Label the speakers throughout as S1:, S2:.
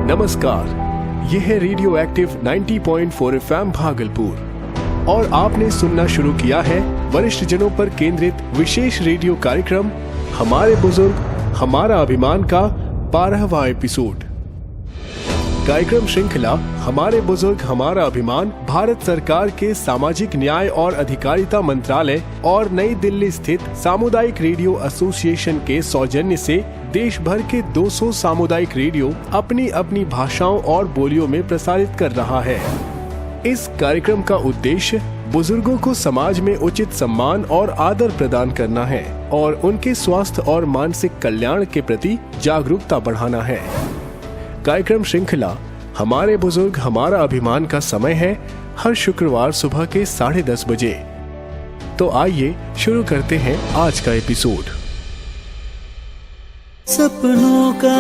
S1: नमस्कार, यह है रेडियो एक्टिव 90.4 FM भागलपुर और आपने सुनना शुरू किया है वरिष्ठ जनों पर केंद्रित विशेष रेडियो कार्यक्रम हमारे बुजुर्ग हमारा अभिमान का 12वां एपिसोड। कार्यक्रम श्रृंखला हमारे बुजुर्ग हमारा अभिमान भारत सरकार के सामाजिक न्याय और अधिकारिता मंत्रालय और नई दिल्ली स्थित सामुदायिक रेडियो एसोसिएशन के सौजन्य से देश भर के 200 सामुदायिक रेडियो अपनी अपनी भाषाओं और बोलियों में प्रसारित कर रहा है। इस कार्यक्रम का उद्देश्य बुजुर्गों को समाज में उचित सम्मान और आदर प्रदान करना है और उनके स्वास्थ्य और मानसिक कल्याण के प्रति जागरूकता बढ़ाना है। कार्यक्रम श्रृंखला हमारे बुजुर्ग हमारा अभिमान का समय है हर शुक्रवार सुबह के 10:30 बजे। तो आइए शुरू करते हैं आज का एपिसोड।
S2: सपनों का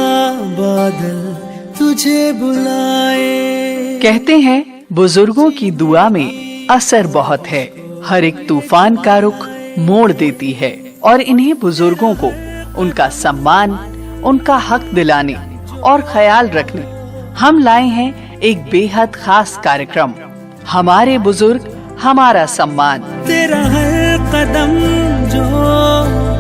S2: बादल तुझे बुलाए।
S3: कहते हैं बुजुर्गों की दुआ में असर बहुत है, हर एक तूफान का रुख मोड़ देती है और इन्हीं बुजुर्गों को उनका सम्मान, उनका हक दिलाने और ख्याल रखने हम लाए हैं एक बेहद खास कार्यक्रम हमारे बुजुर्ग हमारा सम्मान।
S2: तेरा हर कदम जो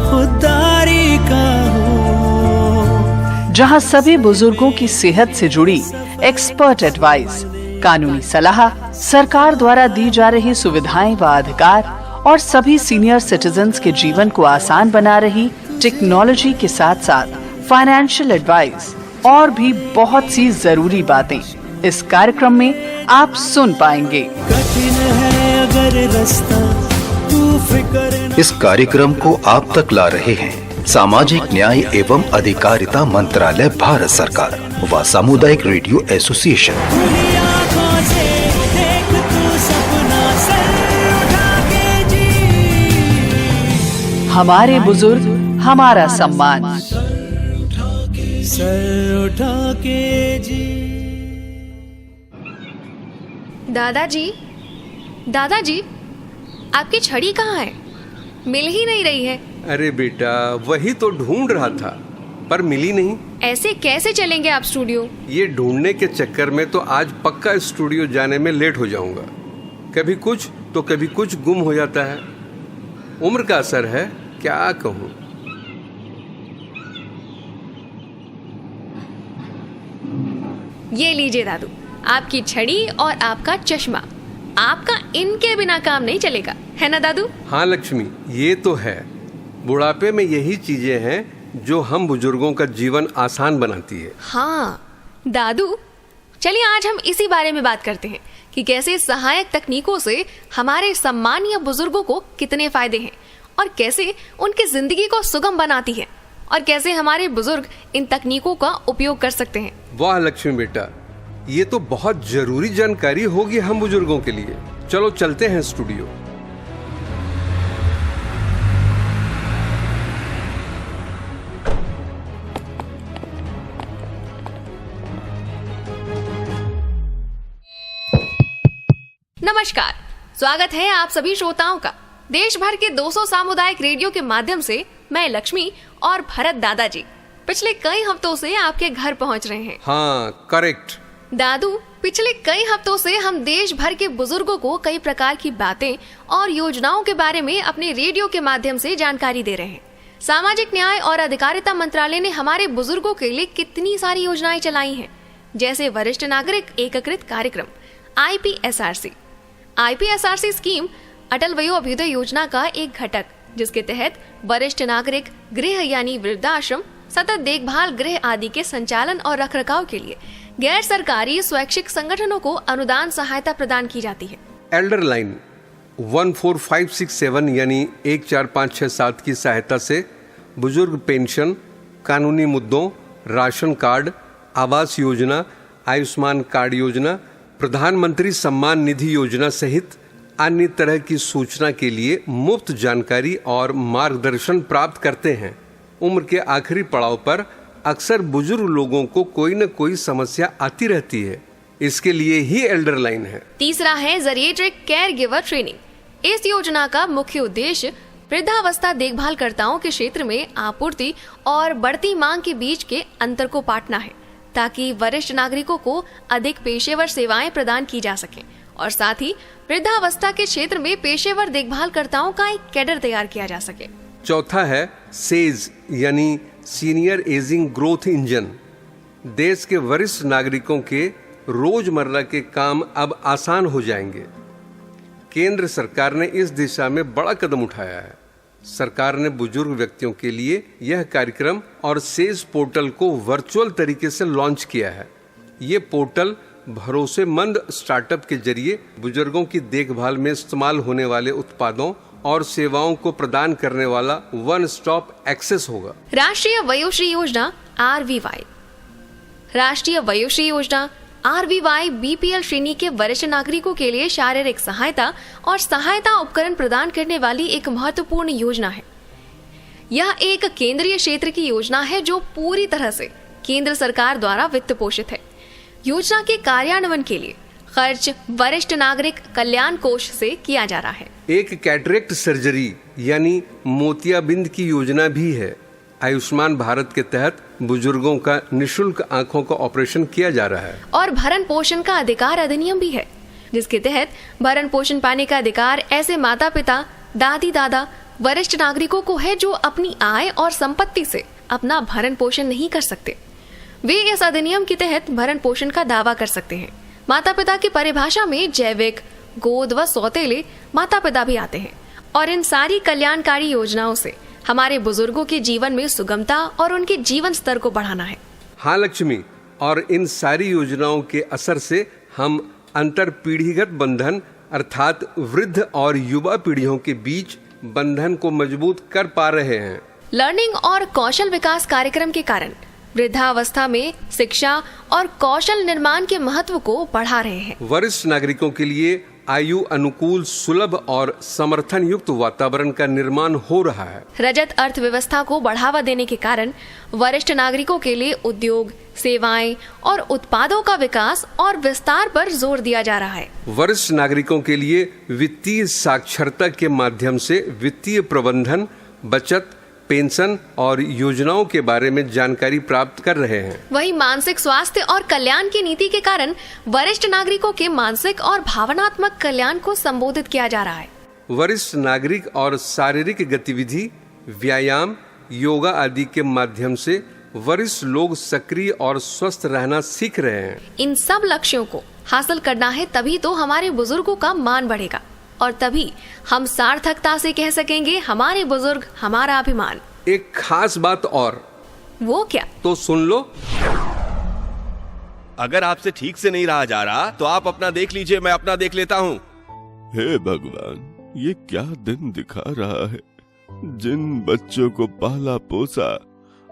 S2: खुददारी का हो,
S3: जहां सभी बुजुर्गों की सेहत से जुड़ी एक्सपर्ट एडवाइस, कानूनी सलाह, सरकार द्वारा दी जा रही सुविधाएं व अधिकार और सभी सीनियर सिटीजन्स के जीवन को आसान बना रही टेक्नोलॉजी के साथ साथ फाइनेंशियल एडवाइस और भी बहुत सी जरूरी बातें इस कार्यक्रम में आप सुन पाएंगे।
S2: कठिन है अगर रास्ता तू फिक्र।
S4: इस कार्यक्रम को आप तक ला रहे हैं सामाजिक न्याय एवं अधिकारिता मंत्रालय भारत सरकार व सामुदायिक रेडियो एसोसिएशन।
S3: हमारे बुजुर्ग हमारा सम्मान।
S2: सर उठा के जी।
S5: दादाजी, आपकी छड़ी कहाँ है? मिल ही नहीं रही है।
S6: अरे बेटा, वही तो ढूंढ रहा था पर मिली नहीं।
S5: ऐसे कैसे चलेंगे आप स्टूडियो? ये
S6: ढूंढने के चक्कर में तो आज पक्का स्टूडियो जाने में लेट हो जाऊंगा। कभी कुछ तो कभी कुछ गुम हो जाता है। उम्र का असर है, क्या कहूँ।
S5: ये लीजिए दादू, आपकी छड़ी और आपका चश्मा। आपका इनके बिना काम नहीं चलेगा, है ना दादू?
S6: हाँ लक्ष्मी, ये तो है। बुढ़ापे में यही चीजें हैं जो हम बुजुर्गों का जीवन आसान बनाती है।
S5: हाँ दादू, चलिए आज हम इसी बारे में बात करते हैं कि कैसे सहायक तकनीकों से हमारे सम्मानीय बुजुर्गों को कितने फायदे हैं और कैसे उनकी जिंदगी को सुगम बनाती है और कैसे हमारे बुजुर्ग इन तकनीकों का उपयोग कर सकते हैं।
S6: वाह लक्ष्मी बेटा, ये तो बहुत जरूरी जानकारी होगी हम बुजुर्गों के लिए। चलो चलते हैं स्टूडियो।
S5: नमस्कार, स्वागत है आप सभी श्रोताओं का। देश भर के 200 सामुदायिक रेडियो के माध्यम से मैं लक्ष्मी और भरत दादाजी पिछले कई हफ्तों से आपके घर पहुंच रहे हैं।
S6: हाँ करेक्ट
S5: दादू, पिछले कई हफ्तों से हम देश भर के बुजुर्गों को कई प्रकार की बातें और योजनाओं के बारे में अपने रेडियो के माध्यम से जानकारी दे रहे हैं। सामाजिक न्याय और अधिकारिता मंत्रालय ने हमारे बुजुर्गों के लिए कितनी सारी योजनाएं चलाई हैं, जैसे वरिष्ठ नागरिक एकीकृत कार्यक्रम IPSRC। IPSRC स्कीम अटल वयोअभ्युदय योजना का एक घटक, जिसके तहत वरिष्ठ नागरिक गृह यानी वृद्धाश्रम, सतत देखभाल गृह आदि के संचालन और रखरखाव के लिए गैर सरकारी स्वैच्छिक संगठनों को अनुदान सहायता प्रदान की जाती है।
S6: एल्डर लाइन 14567 यानी 14567 की सहायता से बुजुर्ग पेंशन, कानूनी मुद्दों, ration card, Awas Yojana, Ayushman card योजना, प्रधानमंत्री सम्मान निधि योजना सहित अन्य तरह की सूचना के लिए मुफ्त जानकारी और मार्गदर्शन प्राप्त करते हैं। उम्र के आखिरी पड़ाव पर अक्सर बुजुर्ग लोगों को कोई न कोई समस्या आती रहती है, इसके लिए ही एल्डर लाइन है।
S5: तीसरा है जेरिएट्रिक केयर गिवर ट्रेनिंग। इस योजना का मुख्य उद्देश्य वृद्धावस्था देखभालकर्ताओं के क्षेत्र में आपूर्ति और बढ़ती मांग के बीच के अंतर को पाटना है, ताकि वरिष्ठ नागरिकों को अधिक पेशेवर सेवाएं प्रदान की जा सकें और साथ ही वृद्धावस्था के क्षेत्र में पेशेवर देखभालकर्ताओं का एक कैडर तैयार किया जा सके।
S6: चौथा है सेज यानी सीनियर एजिंग ग्रोथ इंजन। देश के वरिष्ठ नागरिकों के रोजमर्रा के काम अब आसान हो जाएंगे। केंद्र सरकार ने इस दिशा में बड़ा कदम उठाया है। सरकार ने बुजुर्ग व्यक्तियों के लिए यह कार्यक्रम और सेज पोर्टल को वर्चुअल तरीके से लॉन्च किया है। ये पोर्टल भरोसेमंद स्टार्टअप के जरिए बुजुर्गों की देखभाल में इस्तेमाल होने वाले उत्पादों और सेवाओं को प्रदान करने वाला वन स्टॉप एक्सेस होगा।
S5: राष्ट्रीय वयोश्री योजना RVY। राष्ट्रीय वयोश्री योजना RVY BPL श्रेणी के वरिष्ठ नागरिकों के लिए शारीरिक सहायता और सहायता उपकरण प्रदान करने वाली एक महत्वपूर्ण योजना है। यह एक केंद्रीय क्षेत्र की योजना है जो पूरी तरह से केंद्र सरकार द्वारा वित्त पोषित है। योजना के कार्यान्वयन के लिए खर्च वरिष्ठ नागरिक कल्याण कोष से किया जा रहा है।
S6: एक कैटरेक्ट सर्जरी यानी मोतियाबिंद की योजना भी है। आयुष्मान भारत के तहत बुजुर्गों का निशुल्क आंखों का ऑपरेशन किया जा रहा है।
S5: और भरण पोषण का अधिकार अधिनियम भी है, जिसके तहत भरण पोषण पाने का अधिकार ऐसे माता पिता, दादी दादा, वरिष्ठ नागरिकों को है जो अपनी आय और संपत्ति से अपना भरण पोषण नहीं कर सकते। वे इस अधिनियम के तहत भरण पोषण का दावा कर सकते हैं। माता पिता की परिभाषा में जैविक, गोद व सौतेले माता पिता भी आते हैं। और इन सारी कल्याणकारी योजनाओं से हमारे बुजुर्गों के जीवन में सुगमता और उनके जीवन स्तर को बढ़ाना है।
S6: हाँ लक्ष्मी, और इन सारी योजनाओं के असर से हम अंतर पीढ़ीगत बंधन अर्थात वृद्ध और युवा पीढ़ियों के बीच बंधन को मजबूत कर पा रहे हैं।
S5: लर्निंग और कौशल विकास कार्यक्रम के कारण वृद्धावस्था में शिक्षा और कौशल निर्माण के महत्व को बढ़ा रहे हैं।
S6: वरिष्ठ नागरिकों के लिए आयु अनुकूल, सुलभ और समर्थन युक्त वातावरण का निर्माण हो रहा है।
S5: रजत अर्थव्यवस्था को बढ़ावा देने के कारण वरिष्ठ नागरिकों के लिए उद्योग, सेवाएं और उत्पादों का विकास और विस्तार पर जोर दिया जा रहा है।
S6: वरिष्ठ नागरिकों के लिए वित्तीय साक्षरता के माध्यम से वित्तीय प्रबंधन, बचत, पेंशन और योजनाओं के बारे में जानकारी प्राप्त कर रहे हैं।
S5: वहीं मानसिक स्वास्थ्य और कल्याण की नीति के कारण वरिष्ठ नागरिकों के मानसिक और भावनात्मक कल्याण को संबोधित किया जा रहा है।
S6: वरिष्ठ नागरिक और शारीरिक गतिविधि, व्यायाम, योगा आदि के माध्यम से वरिष्ठ लोग सक्रिय और स्वस्थ रहना सीख रहे हैं।
S5: इन सब लक्ष्यों को हासिल करना है, तभी तो हमारे बुजुर्गों का मान बढ़ेगा और तभी हम सार्थकता से कह सकेंगे हमारे बुजुर्ग हमारा अभिमान।
S6: एक खास बात और।
S5: वो क्या?
S6: तो सुन लो।
S7: अगर आपसे ठीक से नहीं रहा जा रहा तो आप अपना देख लीजिए, मैं अपना देख लेता हूँ।
S8: हे भगवान, ये क्या दिन दिखा रहा है। जिन बच्चों को पाला पोसा,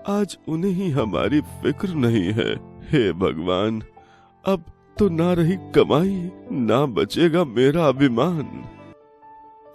S8: आज उन्हें ही हमारी फिक्र नहीं है। हे भगवान, अब तो ना रही कमाई, ना बचेगा मेरा अभिमान।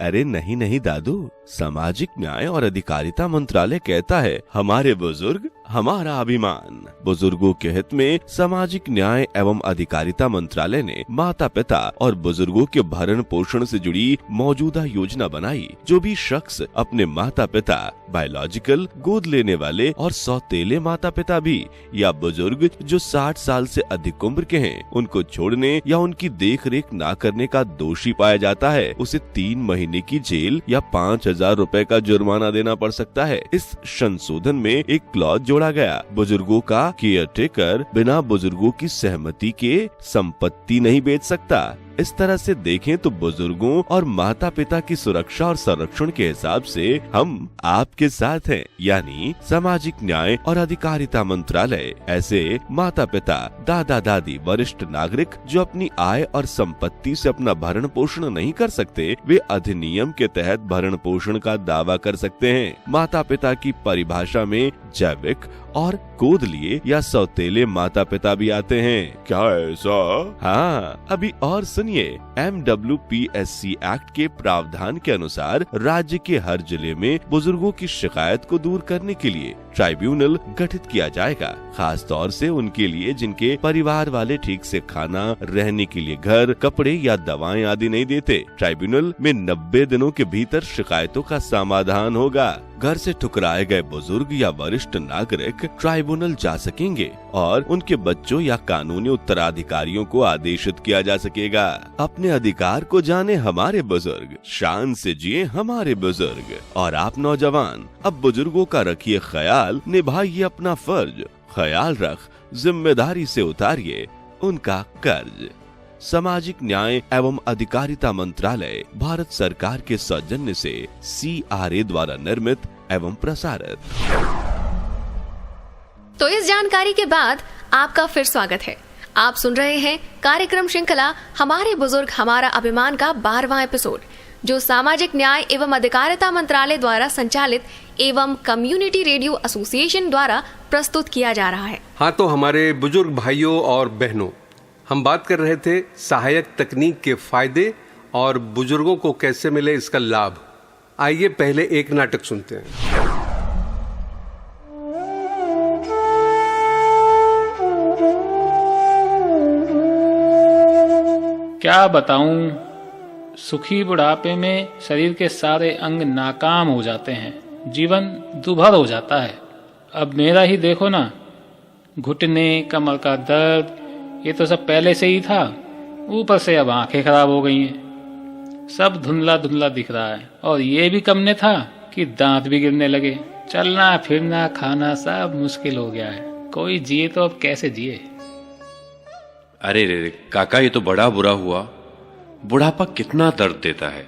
S7: अरे नहीं नहीं दादू, सामाजिक न्याय और अधिकारिता मंत्रालय कहता है हमारे बुजुर्ग हमारा अभिमान। बुजुर्गों के हित में सामाजिक न्याय एवं अधिकारिता मंत्रालय ने माता पिता और बुजुर्गों के भरण पोषण से जुड़ी मौजूदा योजना बनाई। जो भी शख्स अपने माता पिता, बायोलॉजिकल गोद लेने वाले और सौतेले माता पिता भी या बुजुर्ग जो 60 साल से अधिक उम्र के हैं, उनको छोड़ने या उनकी देख रेख न करने का दोषी पाया जाता है, उसे 3 महीने की जेल या 5,000 रुपए का जुर्माना देना पड़ सकता है। इस संशोधन में एक क्लॉज जोड़ा गया, बुजुर्गों का केयर टेकर बिना बुजुर्गों की सहमति के संपत्ति नहीं बेच सकता। इस तरह से देखें तो बुजुर्गों और माता पिता की सुरक्षा और संरक्षण के हिसाब से हम आपके साथ हैं, यानी सामाजिक न्याय और अधिकारिता मंत्रालय। ऐसे माता पिता, दादा दादी, वरिष्ठ नागरिक जो अपनी आय और संपत्ति से अपना भरण पोषण नहीं कर सकते, वे अधिनियम के तहत भरण पोषण का दावा कर सकते हैं। माता पिता की परिभाषा में जैविक और गोद लिए या सौतेले माता पिता भी आते हैं।
S8: क्या ऐसा?
S7: हाँ, अभी और सुनिए। MWPSC एक्ट के प्रावधान के अनुसार राज्य के हर जिले में बुजुर्गों की शिकायत को दूर करने के लिए ट्राइब्यूनल गठित किया जाएगा, खास तौर से उनके लिए जिनके परिवार वाले ठीक से खाना, रहने के लिए घर, कपड़े या दवाएं आदि नहीं देते। ट्राइब्यूनल में 90 दिनों के भीतर शिकायतों का समाधान होगा। घर से ठुकराए गए बुजुर्ग या वरिष्ठ नागरिक ट्राइब्यूनल जा सकेंगे और उनके बच्चों या कानूनी उत्तराधिकारियों को आदेशित किया जा सकेगा। अपने अधिकार को जाने हमारे बुजुर्ग, शान से जिए हमारे बुजुर्ग। और आप नौजवान, अब बुजुर्गों का रखिए ख्याल, निभाइए अपना फर्ज, ख्याल रख जिम्मेदारी से उतारिए उनका कर्ज। सामाजिक न्याय एवं अधिकारिता मंत्रालय, भारत सरकार के सौजन्य से CRA द्वारा निर्मित एवं प्रसारित।
S5: तो इस जानकारी के बाद आपका फिर स्वागत है। आप सुन रहे हैं कार्यक्रम श्रृंखला हमारे बुजुर्ग हमारा अभिमान का 12वां एपिसोड, जो सामाजिक न्याय एवं अधिकारिता मंत्रालय द्वारा संचालित एवं कम्युनिटी रेडियो एसोसिएशन द्वारा प्रस्तुत किया जा रहा है।
S6: हाँ, तो हमारे बुजुर्ग भाइयों और बहनों, हम बात कर रहे थे सहायक तकनीक के फायदे और बुजुर्गों को कैसे मिले इसका लाभ। आइए पहले एक नाटक सुनते हैं।
S9: क्या बताऊं, सुखी बुढ़ापे में शरीर के सारे अंग नाकाम हो जाते हैं, जीवन दुभर हो जाता है। अब मेरा ही देखो ना, घुटने, कमर का दर्द, ये तो सब पहले से ही था, ऊपर से अब आंखें खराब हो गई हैं, सब धुंधला धुंधला दिख रहा है। और ये भी कम ने था कि दांत भी गिरने लगे, चलना फिरना खाना सब मुश्किल हो गया है। कोई जिए तो अब कैसे जिए।
S10: अरे रे काका, ये तो बड़ा बुरा हुआ। बुढ़ापा कितना दर्द देता है।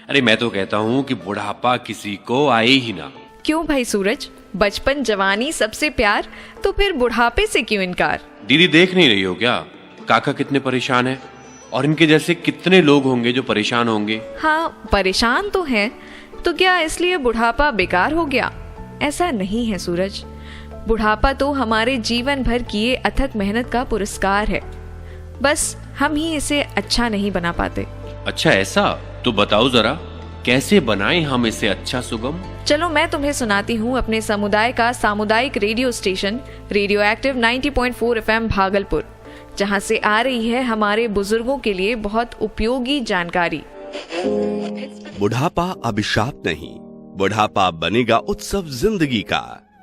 S10: अरे मैं तो कहता हूँ कि बुढ़ापा किसी को आए ही ना।
S11: क्यों भाई सूरज, बचपन जवानी सबसे प्यार, तो फिर बुढ़ापे से क्यों इनकार?
S10: दीदी देख नहीं रही हो क्या, काका कितने परेशान है, और इनके जैसे कितने लोग होंगे जो परेशान होंगे।
S11: हाँ, परेशान तो हैं, तो क्या इसलिए बुढ़ापा बेकार हो गया? ऐसा नहीं है सूरज, बुढ़ापा तो हमारे जीवन भर किए अथक मेहनत का पुरस्कार है, बस हम ही इसे अच्छा नहीं बना पाते।
S10: अच्छा ऐसा? तो बताओ जरा, कैसे बनाएं हम इसे अच्छा सुगम?
S11: चलो मैं तुम्हें सुनाती हूँ अपने समुदाय का सामुदायिक radio station radio active 90.4 FM Bhagalpur, जहाँ से आ रही है हमारे बुजुर्गों के लिए बहुत उपयोगी जानकारी।
S7: बुढ़ापा अभिशाप नहीं, बुढ़ापा बनेगा उत्सव जिंदगी का।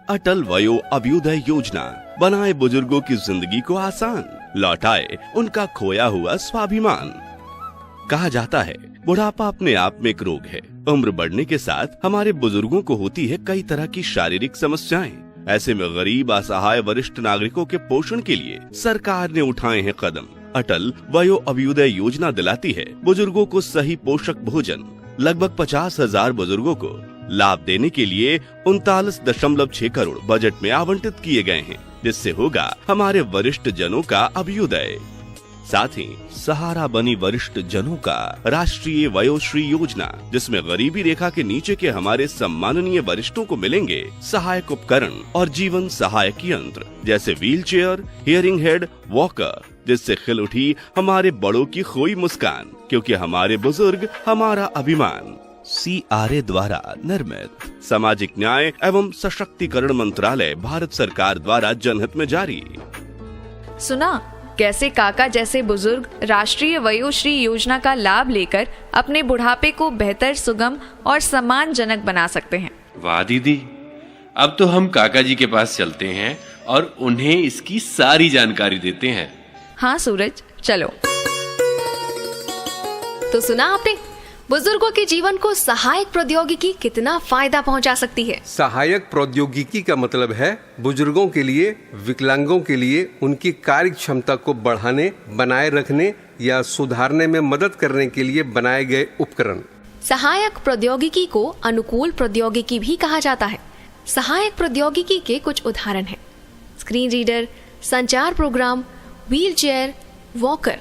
S7: अटल वयो अभ्युदय योजना बनाए बुजुर्गों की जिंदगी को आसान, लौटाए उनका खोया हुआ स्वाभिमान। कहा जाता है बुढ़ापा अपने आप में एक रोग है। उम्र बढ़ने के साथ हमारे बुजुर्गों को होती है कई तरह की शारीरिक समस्याएं। ऐसे में गरीब, असहाय वरिष्ठ नागरिकों के पोषण के लिए सरकार ने उठाए हैं कदम। अटल वयो अभ्युदय योजना दिलाती है बुजुर्गों को सही पोषक भोजन। लगभग 50,000 बुजुर्गों को लाभ देने के लिए 39.6 करोड़ बजट में आवंटित किए गए हैं, जिससे होगा हमारे वरिष्ठ जनों का अभ्युदय। साथ ही सहारा बनी वरिष्ठ जनों का राष्ट्रीय वयोश्री योजना, जिसमें गरीबी रेखा के नीचे के हमारे सम्माननीय वरिष्ठों को मिलेंगे सहायक उपकरण और जीवन सहायक यंत्र, जैसे wheel chair, hearing head, walker, जिससे खिल उठी हमारे बड़ों की खोई मुस्कान, क्योंकि हमारे बुजुर्ग हमारा अभिमान। CRA द्वारा निर्मित, सामाजिक न्याय एवं सशक्तिकरण मंत्रालय, भारत सरकार द्वारा जनहित में जारी।
S11: सुना कैसे काका जैसे बुजुर्ग राष्ट्रीय वयोश्री योजना का लाभ लेकर अपने बुढ़ापे को बेहतर, सुगम और सम्मानजनक बना सकते हैं।
S10: वाह दीदी, अब तो हम काका जी के पास चलते हैं और उन्हें इसकी सारी जानकारी देते हैं।
S11: हाँ सूरज, चलो।
S5: तो सुना आपने, बुजुर्गों के जीवन को सहायक प्रौद्योगिकी कितना फायदा पहुंचा सकती है।
S6: सहायक प्रौद्योगिकी का मतलब है बुजुर्गों के लिए, विकलांगों के लिए उनकी कार्य क्षमता को बढ़ाने, बनाए रखने या सुधारने में मदद करने के लिए बनाए गए उपकरण।
S5: सहायक प्रौद्योगिकी को अनुकूल प्रौद्योगिकी भी कहा जाता है। सहायक प्रौद्योगिकी के कुछ उदाहरण हैं: स्क्रीन रीडर, संचार program, wheel chair, walker,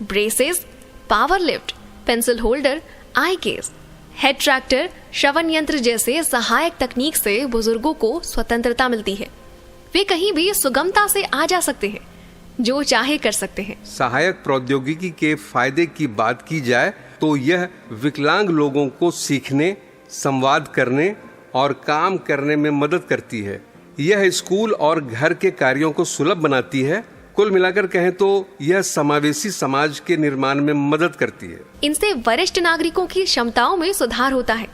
S5: braces, power lift, pencil holder, eye case, head tractor, श्रवण यंत्र जैसे सहायक तकनीक से बुजुर्गों को स्वतंत्रता मिलती है। वे कहीं भी सुगमता से आ जा सकते हैं, जो चाहे कर सकते हैं।
S6: सहायक प्रौद्योगिकी के फायदे की बात की जाए तो यह विकलांग लोगों को सीखने, संवाद करने और काम करने में मदद करती है। यह स्कूल और घर के कार्यों को सुलभ बनाती है। कुल मिलाकर कहें तो यह समावेशी समाज के निर्माण में मदद करती है।
S5: इनसे वरिष्ठ नागरिकों की क्षमताओं में सुधार होता है।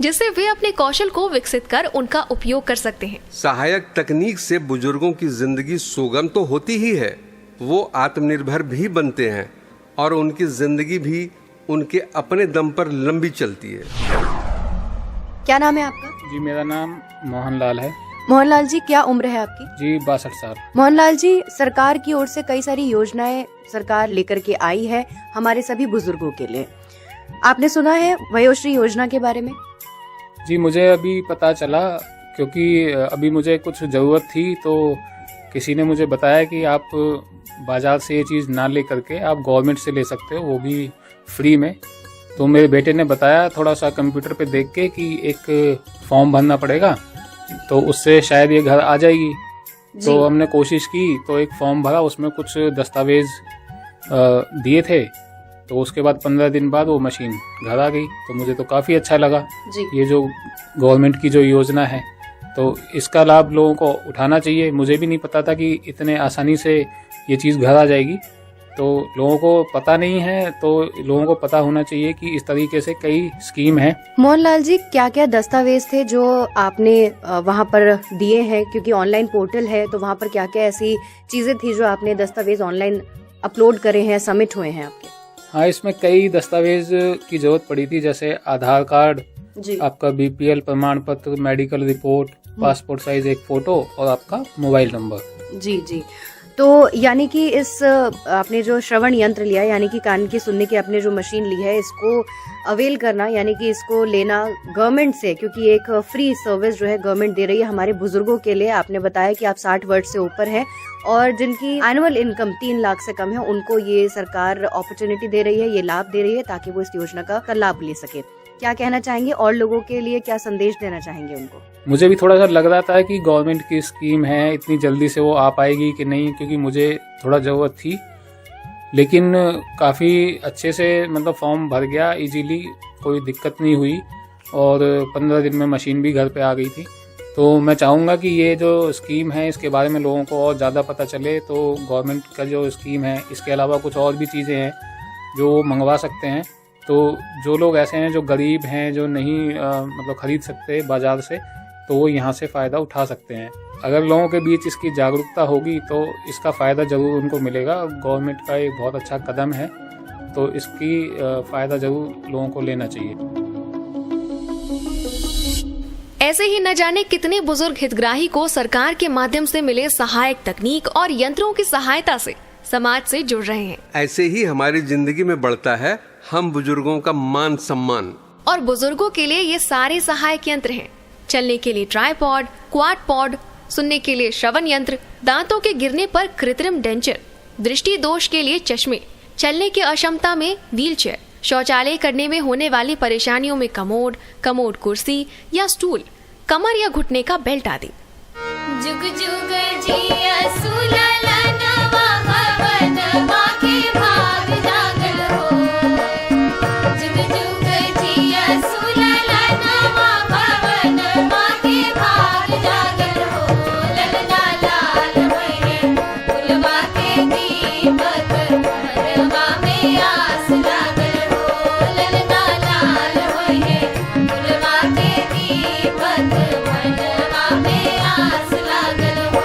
S5: जिससे वे अपने कौशल को विकसित कर उनका उपयोग कर सकते हैं।
S6: सहायक तकनीक से बुजुर्गों की जिंदगी सुगम तो होती ही है, वो आत्मनिर्भर भी बनते हैं और उनकी जिंदगी भी उनके अपने दम पर लंबी चलती है।
S12: क्या नाम है आपका?
S9: जी मेरा नाम मोहनलाल है।
S12: मोहनलाल जी, क्या उम्र है आपकी?
S9: जी 62 साल।
S12: मोहनलाल जी, सरकार की ओर से कई सारी योजनाएं सरकार लेकर के आई है हमारे सभी बुजुर्गों के लिए। आपने सुना है वयोश्री योजना के बारे में?
S9: जी मुझे अभी पता चला, क्योंकि अभी मुझे कुछ ज़रूरत थी तो किसी ने मुझे बताया कि आप बाज़ार से ये चीज़ ना ले करके आप गवर्नमेंट से ले सकते हो, वो भी फ्री में। तो मेरे बेटे ने बताया थोड़ा सा कंप्यूटर पे देख के कि एक फॉर्म भरना पड़ेगा, तो उससे शायद ये घर आ जाएगी। तो हमने कोशिश की, तो एक फॉर्म भरा, उसमें कुछ दस्तावेज दिए थे, तो उसके बाद 15 दिन बाद वो मशीन घर आ गई। तो मुझे तो काफ़ी अच्छा लगा ये जो गवर्नमेंट की जो योजना है, तो इसका लाभ लोगों को उठाना चाहिए। मुझे भी नहीं पता था कि इतने आसानी से ये चीज़ घर आ जाएगी, तो लोगों को पता नहीं है, तो लोगों को पता होना चाहिए कि इस तरीके से कई स्कीम है।
S12: मोहनलाल जी, क्या क्या दस्तावेज थे जो आपने वहाँ पर दिए हैं? क्योंकि ऑनलाइन पोर्टल है, तो वहाँ पर क्या क्या ऐसी चीजें थी जो आपने दस्तावेज ऑनलाइन अपलोड करे हैं, सबमिट हुए हैं आपके?
S9: हाँ, इसमें कई दस्तावेज की जरूरत पड़ी थी, जैसे आधार कार्ड, आपका BPL प्रमाण पत्र, मेडिकल रिपोर्ट, पासपोर्ट साइज एक फोटो और आपका मोबाइल नंबर।
S12: जी जी। तो यानी कि इस आपने जो श्रवण यंत्र लिया, यानी कि कान की सुनने की आपने जो मशीन ली है, इसको अवेल करना, यानी कि इसको लेना गवर्नमेंट से, क्योंकि एक फ्री सर्विस जो है गवर्नमेंट दे रही है हमारे बुजुर्गों के लिए। आपने बताया कि आप 60 वर्ष से ऊपर हैं और जिनकी एनुअल इनकम 3 लाख से कम है, उनको ये सरकार अपॉर्चुनिटी दे रही है, ये लाभ दे रही है ताकि वो इस योजना का लाभ ले सके। क्या कहना चाहेंगे और लोगों के लिए, क्या संदेश देना चाहेंगे उनको?
S9: मुझे भी थोड़ा सा लग रहा था कि गवर्नमेंट की स्कीम है, इतनी जल्दी से वो आ पाएगी कि नहीं, क्योंकि मुझे थोड़ा ज़रूरत थी, लेकिन काफ़ी अच्छे से मतलब फॉर्म भर गया इजीली, कोई दिक्कत नहीं हुई और 15 दिन में मशीन भी घर पे आ गई थी। तो मैं चाहूँगा कि ये जो स्कीम है इसके बारे में लोगों को और ज़्यादा पता चले। तो गवर्नमेंट का जो स्कीम है, इसके अलावा कुछ और भी चीज़ें हैं जो मंगवा सकते हैं। तो जो लोग ऐसे हैं जो गरीब हैं, जो नहीं मतलब खरीद सकते बाज़ार से, तो वो यहाँ से फ़ायदा उठा सकते हैं। अगर लोगों के बीच इसकी जागरूकता होगी तो इसका फ़ायदा ज़रूर उनको मिलेगा। गवर्नमेंट का एक बहुत अच्छा कदम है, तो इसकी फ़ायदा ज़रूर लोगों को लेना चाहिए।
S5: ऐसे ही न जाने कितने बुजुर्ग हितग्राही को सरकार के माध्यम से मिले सहायक तकनीक और यंत्रों की सहायता से समाज से जुड़ रहे हैं।
S6: ऐसे ही हमारी जिंदगी में बढ़ता है हम बुजुर्गों का मान सम्मान।
S5: और बुजुर्गों के लिए ये सारे सहायक यंत्र हैं। चलने के लिए ट्राइपॉड, क्वाडपॉड, सुनने के लिए श्रवण यंत्र, दांतों के गिरने पर कृत्रिम डेंचर, दृष्टि दोष के लिए चश्मे, चलने की अक्षमता में व्हीलचेयर, शौचालय करने में होने वाली परेशानियों में कमोड, कमोड कुर्सी या स्टूल, कमर या घुटने का बेल्ट आदि।
S13: जुग जुग जिया सुलाला नवा भवन बाके भाग जागल हो। जुग जुग जिया सुलाला नवा भवन बाके भाग जागल हो। ललना लाल होए फुलवा के दीपक मनवा में आस लागल हो। ललना लाल होए फुलवा के दीपक मनवा में आस लागल हो।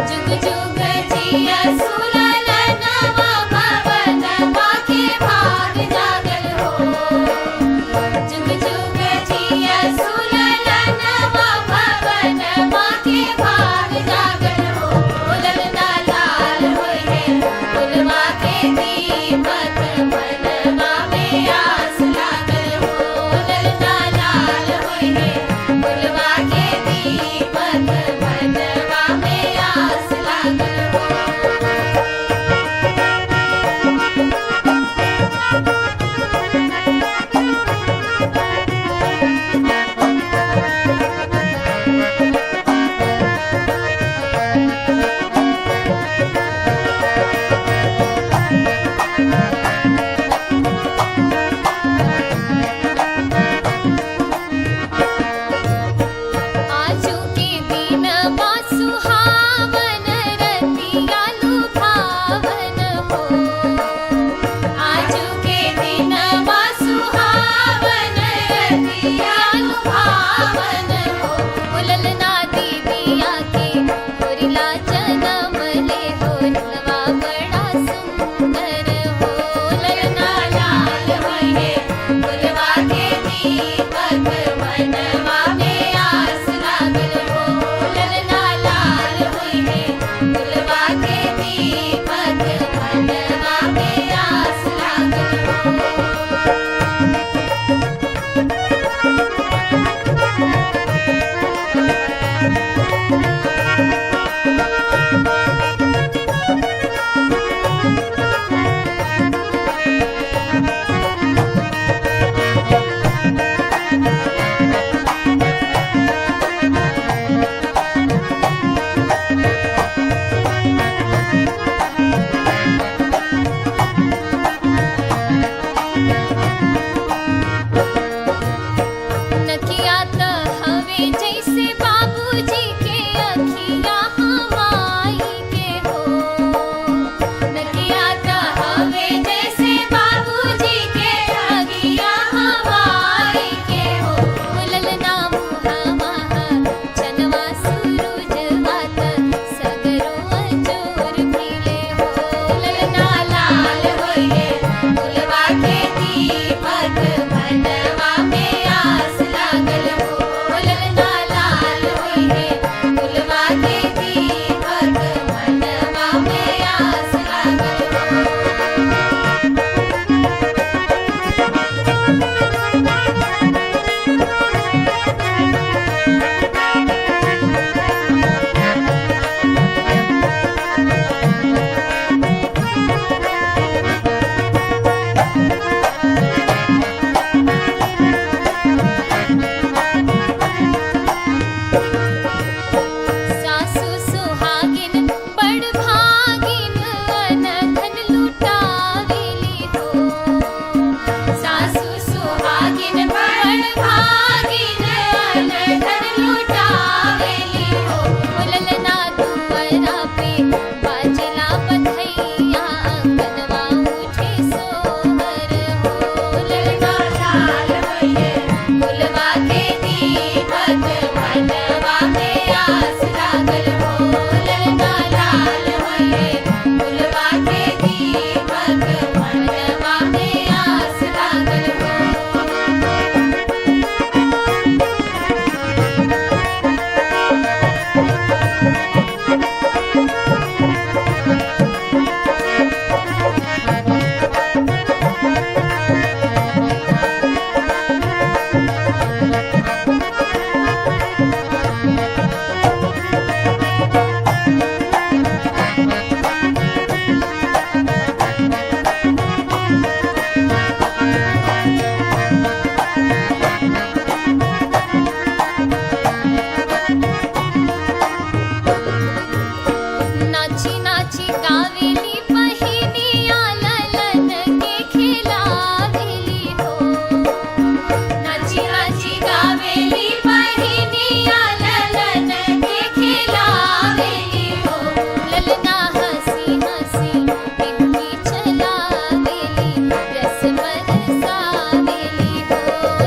S13: जुग जुग जिया सुलाला नवा भवन बाके भाग जागल हो। जुग जुग जिया सुलाला नवा भवन बाके भाग जागल हो। ललना लाल होए फुलवा के दीपक मनवा में आस लागल हो। ललना लाल होए फुलवा के दीपक मनवा में आस लागल हो। आजू के दिन बा सुहावन रतिया लुभावन हो। आजू के दिन बा सुहावन रतिया जनमले हो दिलवा बड़ा सुंदर हो ललना लाल होइए फुलवा के दीपक मनवा में आस लागल हो ललना लाल होइए फुलवा के दीपक मनवा में आस लागल हो नकिया त हवे जैसे बाबूजी के अखिया हमाई के हो नकिया त हवे जैसे बाबूजी के अखिया हमाई के हो ललना मुहवा चनवा सूरजवा त सगरो अंजोर भीले हो ललना लाल होइए फुलवा के दीपक मनवा में आस लागल हो ललना लाल होइए फुलवा के दीपक मनवा में आस लागल हो सासु सुहागिन बड़ भागिन अनधन लुटावेली हो सासु सुहागिन बड़ भागिन अनधन लुटावेली हो ललना दुआरा पे बाजला बधैया अंगनवा उठे सोहर हो ललना लाल होइए फुलवा के दीपक मनवा में आस लागल हो ललना लाल होइए फुलवा के दीपक मनवा में आस लागल नाची नाची गावेली बहिनिया ललन के खिलावेली हो नाची नाची गावेली बहिनिया ललन के खिलावेली हो ललना हंसी हंसी बिंदी चलावेली रस बरसावेली हो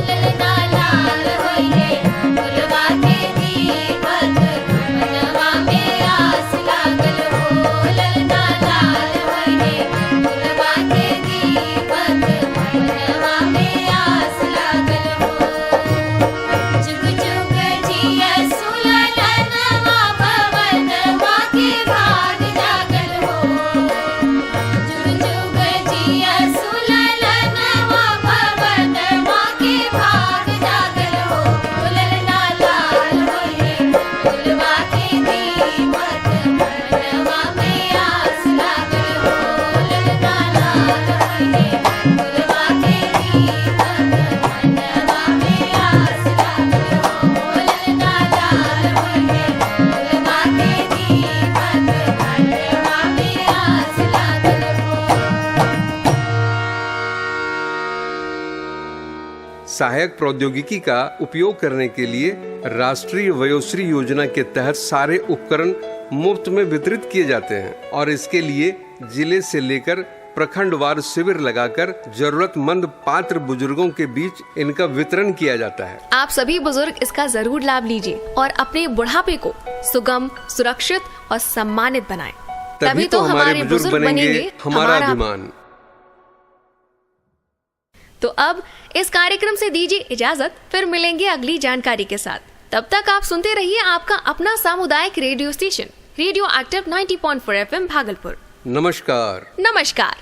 S13: ललना लाल होइए फुलवा के दीपक मनवा में आस लागल हो ललना लाल होइए फुलवा के दीपक मनवा में आस लागल हो जुग जुग जिया सुललनवा भवनवा के भाग जागल हो जुग जुग जिया सुललनवा भवनवा के भाग जागल हो ललना लाल होइए फुलवा के दीपक मनवा में आस लागल हो ललना लाल होइए फुलवा के दीपक मनवा में आस लागल हो ललना लाल होइए फुलवा के दीपक मनवा में आस लागल हो
S6: सहायक प्रौद्योगिकी का उपयोग करने के लिए राष्ट्रीय वयोश्री योजना के तहत सारे उपकरण मुफ्त में वितरित किए जाते हैं और इसके लिए जिले से लेकर प्रखंडवार शिविर लगाकर जरूरतमंद पात्र बुजुर्गों के बीच इनका वितरण किया जाता है।
S5: आप सभी बुजुर्ग इसका जरूर लाभ लीजिए और अपने बुढ़ापे को सुगम, सुरक्षित और सम्मानित बनाएं।
S6: तभी तो हमारे बुजुर्ग बनेंगे हमारा अभिमान।
S5: तो अब इस कार्यक्रम से दीजिए इजाजत, फिर मिलेंगे अगली जानकारी के साथ। तब तक आप सुनते रहिए आपका अपना सामुदायिक radio station radio active 90.4 FM Bhagalpur.
S6: नमस्कार।
S5: नमस्कार।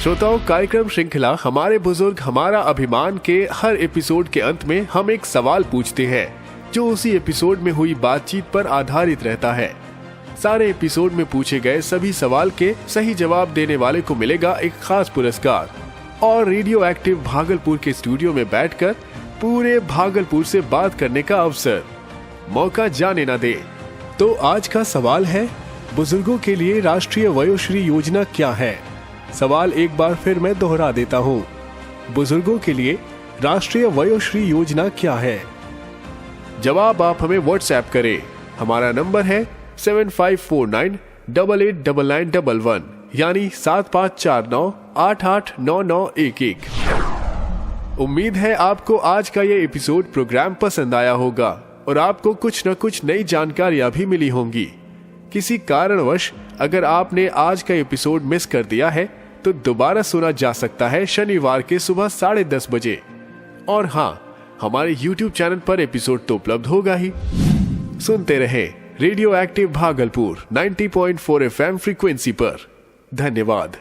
S1: श्रोताओं, कार्यक्रम श्रृंखला हमारे बुजुर्ग हमारा अभिमान के हर एपिसोड के अंत में हम एक सवाल पूछते हैं जो उसी एपिसोड में हुई बातचीत पर आधारित रहता है। सारे एपिसोड में पूछे गए सभी सवाल के सही जवाब देने वाले को मिलेगा एक खास पुरस्कार और रेडियो एक्टिव भागलपुर के स्टूडियो में बैठकर पूरे भागलपुर से बात करने का अवसर। मौका जाने ना दे। तो आज का सवाल है, बुजुर्गों के लिए राष्ट्रीय वयोश्री योजना क्या है? सवाल एक बार फिर मैं दोहरा देता हूँ, बुजुर्गों के लिए राष्ट्रीय वयोश्री योजना क्या है? जवाब आप हमें व्हाट्सएप करें। हमारा नंबर है 7549889911 यानी 7549889911। उम्मीद है आपको आज का ये एपिसोड प्रोग्राम पसंद आया होगा और आपको कुछ न कुछ नई जानकारियां भी मिली होंगी। किसी कारणवश अगर आपने आज का एपिसोड मिस कर दिया है तो दोबारा सुना जा सकता है शनिवार के सुबह 10:30 बजे। और हाँ, हमारे YouTube चैनल पर एपिसोड तो उपलब्ध होगा ही। सुनते रहे radio active Bhagalpur 90.4 FM frequency पर। धन्यवाद।